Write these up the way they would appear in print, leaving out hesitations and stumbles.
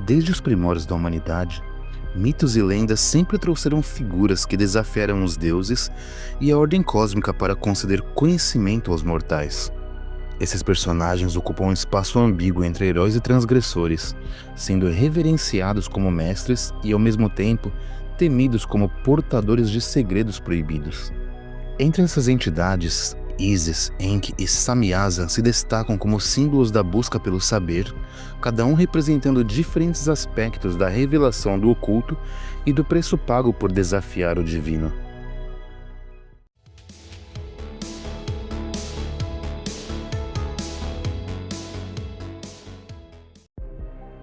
Desde os primórdios da humanidade, mitos e lendas sempre trouxeram figuras que desafiaram os deuses e a ordem cósmica para conceder conhecimento aos mortais. Esses personagens ocupam um espaço ambíguo entre heróis e transgressores, sendo reverenciados como mestres e, ao mesmo tempo, temidos como portadores de segredos proibidos. Entre essas entidades, Isis, Enki e Samyaza se destacam como símbolos da busca pelo saber, cada um representando diferentes aspectos da revelação do oculto e do preço pago por desafiar o divino.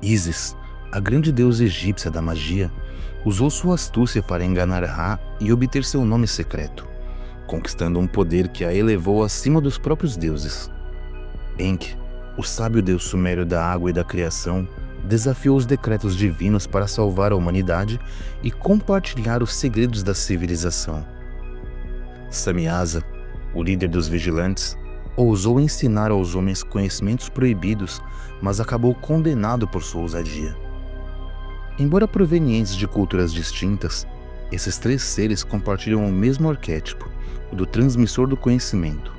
Isis, a grande deusa egípcia da magia, usou sua astúcia para enganar Ra e obter seu nome secreto, conquistando um poder que a elevou acima dos próprios deuses. Enki, o sábio deus sumério da água e da criação, desafiou os decretos divinos para salvar a humanidade e compartilhar os segredos da civilização. Samyaza, o líder dos vigilantes, ousou ensinar aos homens conhecimentos proibidos, mas acabou condenado por sua ousadia. Embora provenientes de culturas distintas, esses três seres compartilham o mesmo arquétipo, o do transmissor do conhecimento,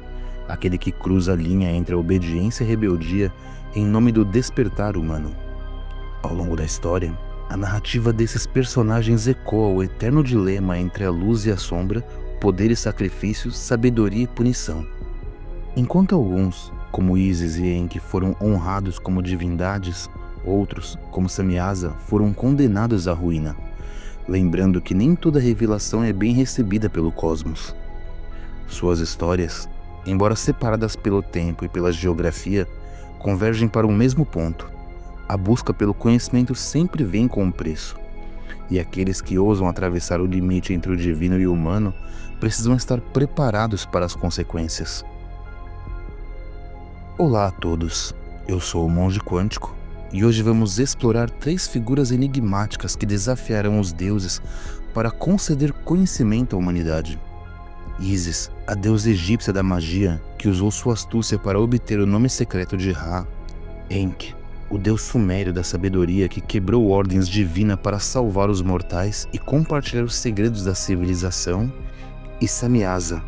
aquele que cruza a linha entre a obediência e a rebeldia em nome do despertar humano. Ao longo da história, a narrativa desses personagens ecoa o eterno dilema entre a luz e a sombra, poder e sacrifício, sabedoria e punição. Enquanto alguns, como Isis e Enki, foram honrados como divindades, outros, como Samyaza, foram condenados à ruína, lembrando que nem toda revelação é bem recebida pelo cosmos. Suas histórias, embora separadas pelo tempo e pela geografia, convergem para o mesmo ponto. A busca pelo conhecimento sempre vem com um preço, e aqueles que ousam atravessar o limite entre o divino e o humano precisam estar preparados para as consequências. Olá a todos, eu sou o Monge Quântico e hoje vamos explorar três figuras enigmáticas que desafiarão os deuses para conceder conhecimento à humanidade. Isis, a deusa egípcia da magia que usou sua astúcia para obter o nome secreto de Ra. Enki, o deus sumério da sabedoria que quebrou ordens divinas para salvar os mortais e compartilhar os segredos da civilização. E Samyaza,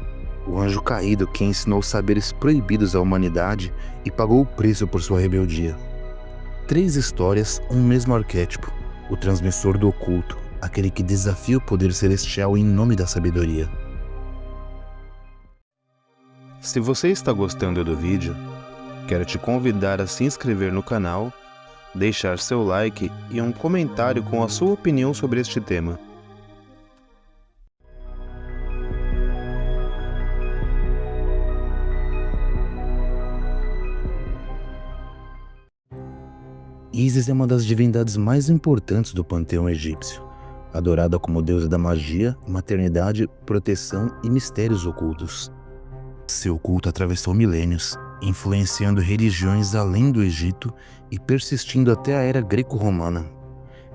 o anjo caído que ensinou saberes proibidos à humanidade e pagou o preço por sua rebeldia. Três histórias, um mesmo arquétipo, o transmissor do oculto, aquele que desafia o poder celestial em nome da sabedoria. Se você está gostando do vídeo, quero te convidar a se inscrever no canal, deixar seu like e um comentário com a sua opinião sobre este tema. Isis é uma das divindades mais importantes do panteão egípcio, adorada como deusa da magia, maternidade, proteção e mistérios ocultos. Seu culto atravessou milênios, influenciando religiões além do Egito e persistindo até a era greco-romana.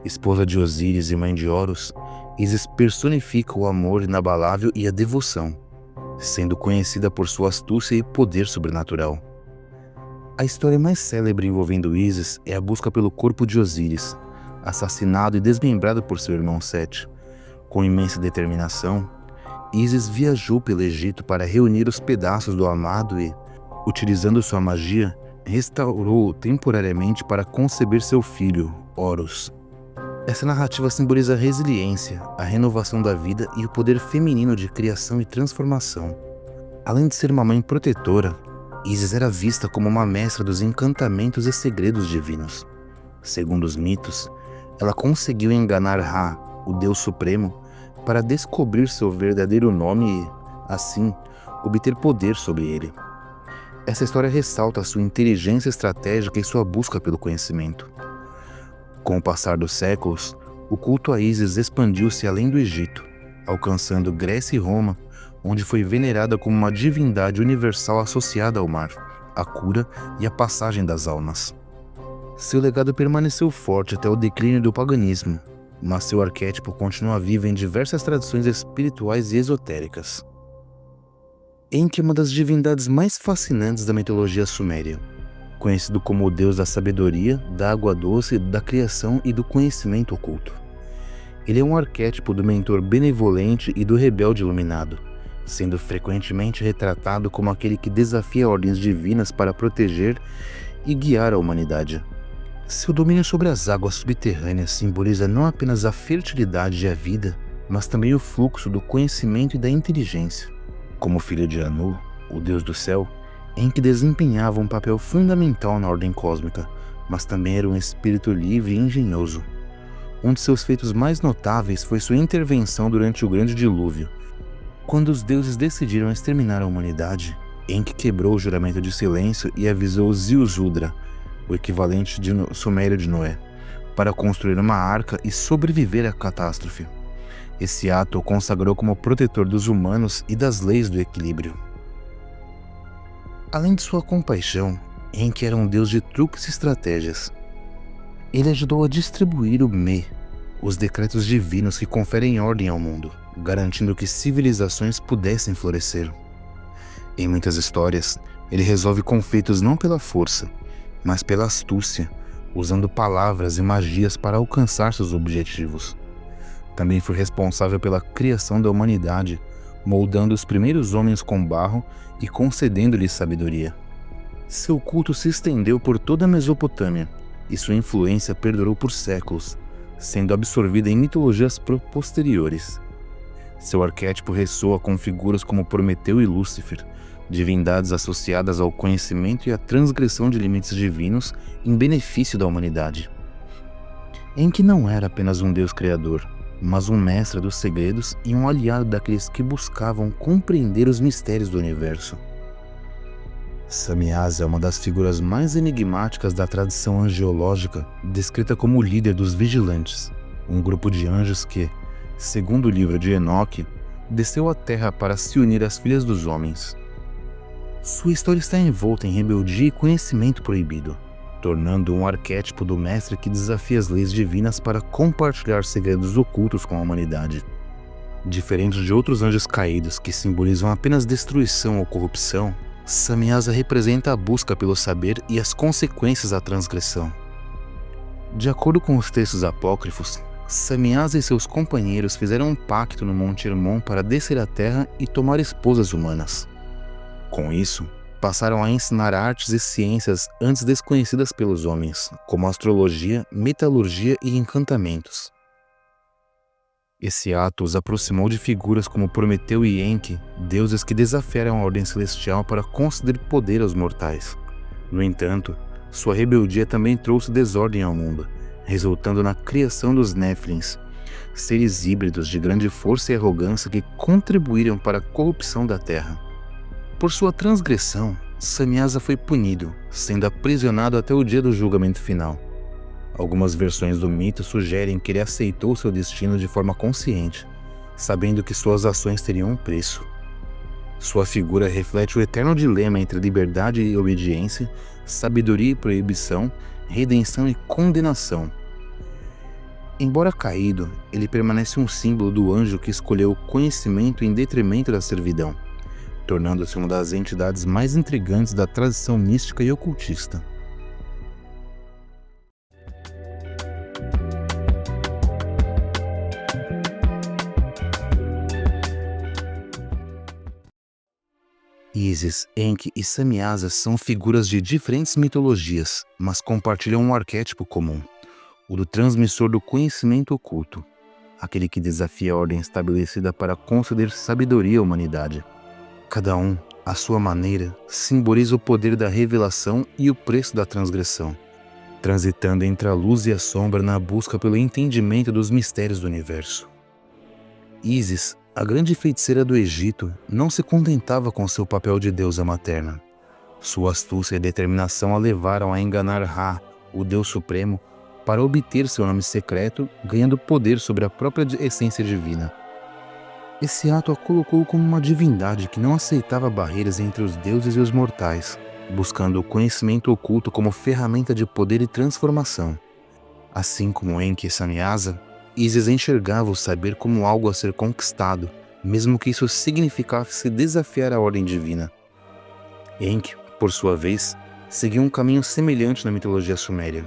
Esposa de Osíris e mãe de Horus, Isis personifica o amor inabalável e a devoção, sendo conhecida por sua astúcia e poder sobrenatural. A história mais célebre envolvendo Isis é a busca pelo corpo de Osíris, assassinado e desmembrado por seu irmão Sete. Com imensa determinação, Isis viajou pelo Egito para reunir os pedaços do amado e, utilizando sua magia, restaurou-o temporariamente para conceber seu filho, Horus. Essa narrativa simboliza a resiliência, a renovação da vida e o poder feminino de criação e transformação. Além de ser uma mãe protetora, Isis era vista como uma mestra dos encantamentos e segredos divinos. Segundo os mitos, ela conseguiu enganar Ra, o Deus Supremo, para descobrir seu verdadeiro nome e, assim, obter poder sobre ele. Essa história ressalta sua inteligência estratégica e sua busca pelo conhecimento. Com o passar dos séculos, o culto a Isis expandiu-se além do Egito, alcançando Grécia e Roma, onde foi venerada como uma divindade universal associada ao mar, à cura e à passagem das almas. Seu legado permaneceu forte até o declínio do paganismo, mas seu arquétipo continua vivo em diversas tradições espirituais e esotéricas. Enki é uma das divindades mais fascinantes da mitologia suméria. conhecido como o deus da sabedoria, da água doce, da criação e do conhecimento oculto. Ele é um arquétipo do mentor benevolente e do rebelde iluminado, sendo frequentemente retratado como aquele que desafia ordens divinas para proteger e guiar a humanidade. Seu domínio sobre as águas subterrâneas simboliza não apenas a fertilidade e a vida, mas também o fluxo do conhecimento e da inteligência. Como filho de Anu, o deus do céu, Enki desempenhava um papel fundamental na ordem cósmica, mas também era um espírito livre e engenhoso. Um de seus feitos mais notáveis foi sua intervenção durante o Grande Dilúvio. Quando os deuses decidiram exterminar a humanidade, Enki quebrou o juramento de silêncio e avisou Ziusudra, o equivalente sumério de Noé, para construir uma arca e sobreviver à catástrofe. Esse ato o consagrou como protetor dos humanos e das leis do equilíbrio. Além de sua compaixão, Enki era um deus de truques e estratégias. Ele ajudou a distribuir o Me, os decretos divinos que conferem ordem ao mundo, garantindo que civilizações pudessem florescer. Em muitas histórias, ele resolve conflitos não pela força, mas pela astúcia, usando palavras e magias para alcançar seus objetivos. Também foi responsável pela criação da humanidade, moldando os primeiros homens com barro e concedendo-lhes sabedoria. Seu culto se estendeu por toda a Mesopotâmia, e sua influência perdurou por séculos, sendo absorvida em mitologias posteriores. Seu arquétipo ressoa com figuras como Prometeu e Lúcifer, divindades associadas ao conhecimento e à transgressão de limites divinos em benefício da humanidade. Enki não era apenas um deus criador, mas um mestre dos segredos e um aliado daqueles que buscavam compreender os mistérios do universo. Samyaza é uma das figuras mais enigmáticas da tradição angeológica, descrita como o líder dos Vigilantes, um grupo de anjos que, segundo o livro de Enoque, desceu à Terra para se unir às filhas dos homens. Sua história está envolta em rebeldia e conhecimento proibido, tornando um arquétipo do mestre que desafia as leis divinas para compartilhar segredos ocultos com a humanidade. Diferente de outros anjos caídos que simbolizam apenas destruição ou corrupção, Samyaza representa a busca pelo saber e as consequências da transgressão. De acordo com os textos apócrifos, Samyaza e seus companheiros fizeram um pacto no Monte Hermon para descer à terra e tomar esposas humanas. Com isso, passaram a ensinar artes e ciências antes desconhecidas pelos homens, como astrologia, metalurgia e encantamentos. Esse ato os aproximou de figuras como Prometeu e Enki, deuses que desafiaram a ordem celestial para conceder poder aos mortais. No entanto, sua rebeldia também trouxe desordem ao mundo, resultando na criação dos Néfilins, seres híbridos de grande força e arrogância que contribuíram para a corrupção da Terra. Por sua transgressão, Samyaza foi punido, sendo aprisionado até o dia do julgamento final. Algumas versões do mito sugerem que ele aceitou seu destino de forma consciente, sabendo que suas ações teriam um preço. Sua figura reflete o eterno dilema entre liberdade e obediência, sabedoria e proibição, redenção e condenação. Embora caído, ele permanece um símbolo do anjo que escolheu o conhecimento em detrimento da servidão, tornando-se uma das entidades mais intrigantes da tradição mística e ocultista. Ísis, Enki e Samyaza são figuras de diferentes mitologias, mas compartilham um arquétipo comum, o do transmissor do conhecimento oculto, aquele que desafia a ordem estabelecida para conceder sabedoria à humanidade. Cada um, à sua maneira, simboliza o poder da revelação e o preço da transgressão, transitando entre a luz e a sombra na busca pelo entendimento dos mistérios do universo. Ísis, a grande feiticeira do Egito, não se contentava com seu papel de deusa materna. Sua astúcia e determinação a levaram a enganar Ra, o Deus Supremo, para obter seu nome secreto, ganhando poder sobre a própria essência divina. Esse ato a colocou como uma divindade que não aceitava barreiras entre os deuses e os mortais, buscando o conhecimento oculto como ferramenta de poder e transformação. Assim como Enki e Samyaza, Ísis enxergava o saber como algo a ser conquistado, mesmo que isso significasse desafiar a ordem divina. Enki, por sua vez, seguiu um caminho semelhante na mitologia suméria.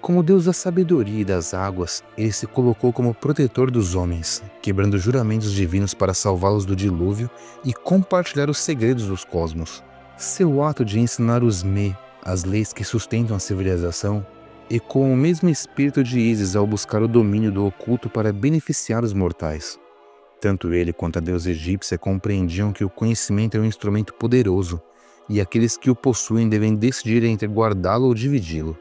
Como deus da sabedoria e das águas, ele se colocou como protetor dos homens, quebrando juramentos divinos para salvá-los do dilúvio e compartilhar os segredos dos cosmos. Seu ato de ensinar os Me, as leis que sustentam a civilização, ecoa o mesmo espírito de Ísis ao buscar o domínio do oculto para beneficiar os mortais. Tanto ele quanto a deusa egípcia compreendiam que o conhecimento é um instrumento poderoso, e aqueles que o possuem devem decidir entre guardá-lo ou dividi-lo.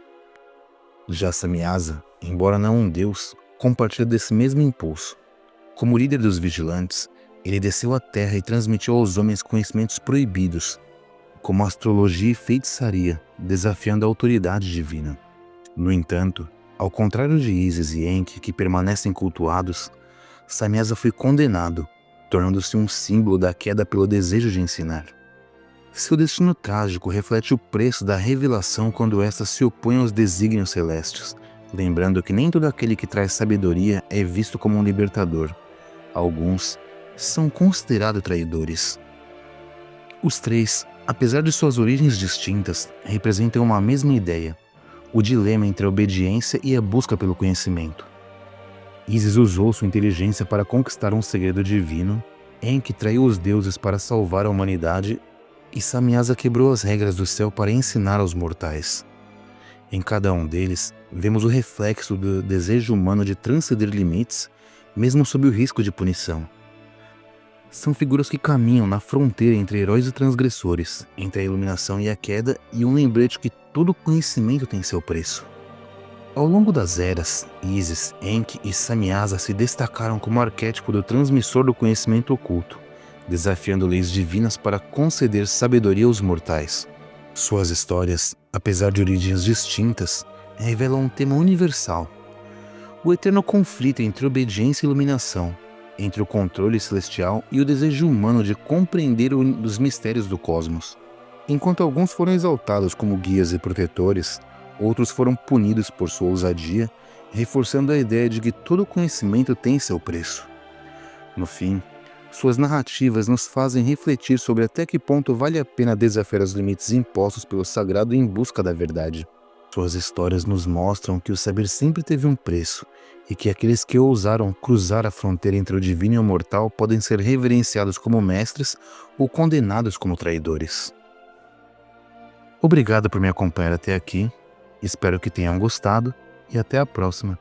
Já Samyaza, embora não um deus, compartilha desse mesmo impulso. Como líder dos vigilantes, ele desceu à terra e transmitiu aos homens conhecimentos proibidos, como astrologia e feitiçaria, desafiando a autoridade divina. No entanto, ao contrário de Ísis e Enki, que permanecem cultuados, Samyaza foi condenado, tornando-se um símbolo da queda pelo desejo de ensinar. Seu destino trágico reflete o preço da revelação quando esta se opõe aos desígnios celestes, lembrando que nem todo aquele que traz sabedoria é visto como um libertador. Alguns são considerados traidores. Os três, apesar de suas origens distintas, representam uma mesma ideia: o dilema entre a obediência e a busca pelo conhecimento. Ísis usou sua inteligência para conquistar um segredo divino, Enki traiu os deuses para salvar a humanidade, e Samyaza quebrou as regras do céu para ensinar aos mortais. Em cada um deles, vemos o reflexo do desejo humano de transcender limites, mesmo sob o risco de punição. São figuras que caminham na fronteira entre heróis e transgressores, entre a iluminação e a queda, e um lembrete que todo conhecimento tem seu preço. Ao longo das eras, Ísis, Enki e Samyaza se destacaram como arquétipo do transmissor do conhecimento oculto, desafiando leis divinas para conceder sabedoria aos mortais. Suas histórias, apesar de origens distintas, revelam um tema universal: o eterno conflito entre obediência e iluminação, entre o controle celestial e o desejo humano de compreender os mistérios do cosmos. Enquanto alguns foram exaltados como guias e protetores, outros foram punidos por sua ousadia, reforçando a ideia de que todo conhecimento tem seu preço. No fim, suas narrativas nos fazem refletir sobre até que ponto vale a pena desafiar os limites impostos pelo sagrado em busca da verdade. Suas histórias nos mostram que o saber sempre teve um preço, e que aqueles que ousaram cruzar a fronteira entre o divino e o mortal podem ser reverenciados como mestres ou condenados como traidores. Obrigado por me acompanhar até aqui, espero que tenham gostado e até a próxima.